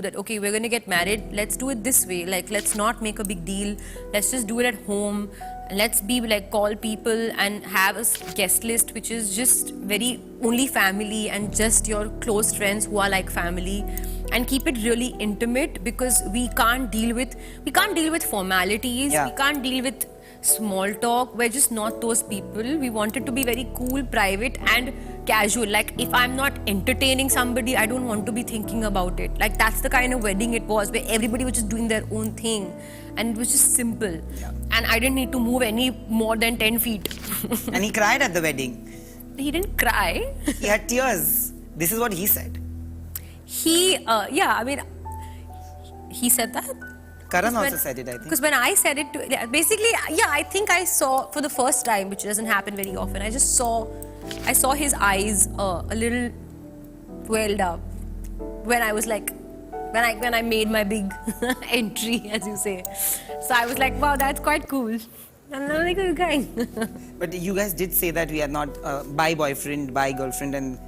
that, okay, we're going to get married, let's do it this way. Like, let's not make a big deal. Let's just do it at home. Let's be like, call people and have a guest list which is just very only family and just your close friends who are like family, and keep it really intimate, because we can't deal with formalities. Yeah. We can't deal with small talk. We're just not those people. We want it to be very cool, private and casual. Like, if I'm not entertaining somebody, I don't want to be thinking about it. Like, that's the kind of wedding it was, where everybody was just doing their own thing, and it was just simple. Yeah. And I didn't need to move any more than 10 feet. And he cried at the wedding. He didn't cry. He had tears. This is what he said. Yeah, I mean, he said that. Karan also said it, I think. Because when I said it, basically, yeah, I think I saw for the first time, which doesn't happen very often, I saw his eyes a little welled up when I was like, when I made my big entry, as you say. So I was like, wow, that's quite cool. And I'm like, you're crying. But you guys did say that we are not bi boyfriend, bi girlfriend, and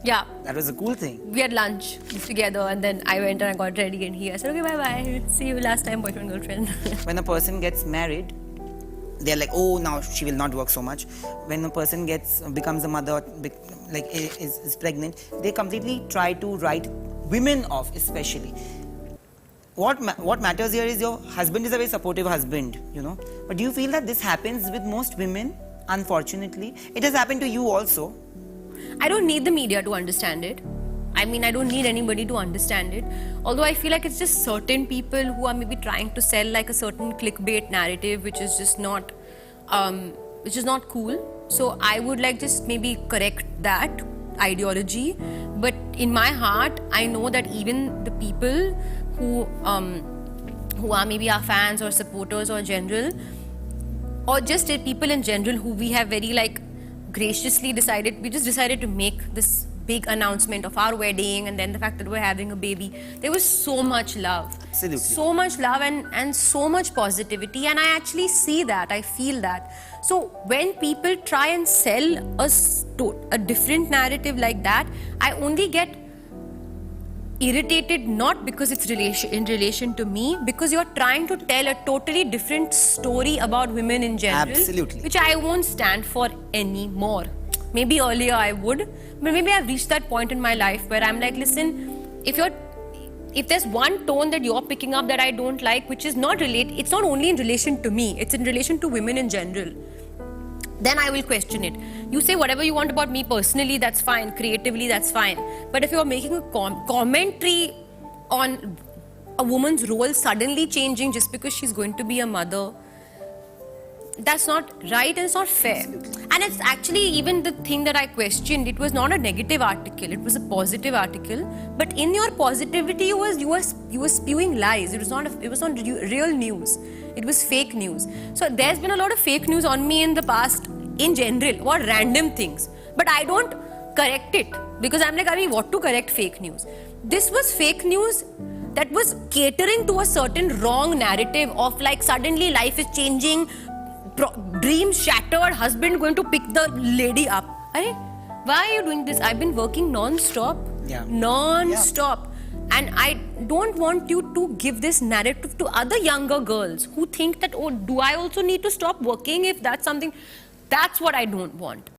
yeah. that was a cool thing. We had lunch together, and then I went and I got ready, and I said, okay, bye-bye. See you last time, boyfriend, girlfriend. When a person gets married, they're like, oh, now she will not work so much. When a person becomes a mother, like is pregnant, they completely try to write women off, especially. What matters here is your husband is a very supportive husband, you know. But do you feel that this happens with most women? Unfortunately, it has happened to you also. I don't need the media to understand it. I mean, I don't need anybody to understand it. Although I feel like it's just certain people who are maybe trying to sell like a certain clickbait narrative, which is just not cool. So I would like just maybe correct that ideology. But in my heart, I know that even the people who are maybe our fans or supporters or general, or just people in general who we have very like graciously decided to make this big announcement of our wedding, and then the fact that we're having a baby. There was so much love. Absolutely. So much love and so much positivity, and I actually see that, I feel that. So when people try and sell a different narrative like that, I only get irritated, not because it's in relation to me, because you're trying to tell a totally different story about women in general. Absolutely. Which I won't stand for anymore. Maybe earlier I would, but maybe I've reached that point in my life where I'm like, listen, if there's one tone that you're picking up that I don't like, which is it's not only in relation to me, it's in relation to women in general, then I will question it. You say whatever you want about me personally, that's fine. Creatively, that's fine. But if you're making a commentary on a woman's role suddenly changing just because she's going to be a mother, that's not right and it's not fair. And it's actually even the thing that I questioned. It was not a negative article. It was a positive article. But in your positivity, you were spewing lies. It was not real news. It was fake news. So there's been a lot of fake news on me in the past, in general, about random things. But I don't correct it because I'm like, I mean, what to correct fake news? This was fake news that was catering to a certain wrong narrative of like suddenly life is changing, dreams shattered, husband going to pick the lady up. Why are you doing this? I've been working non-stop. Yeah. Non-stop. Yeah. And I don't want you to give this narrative to other younger girls who think that, oh, do I also need to stop working if that's something? That's what I don't want.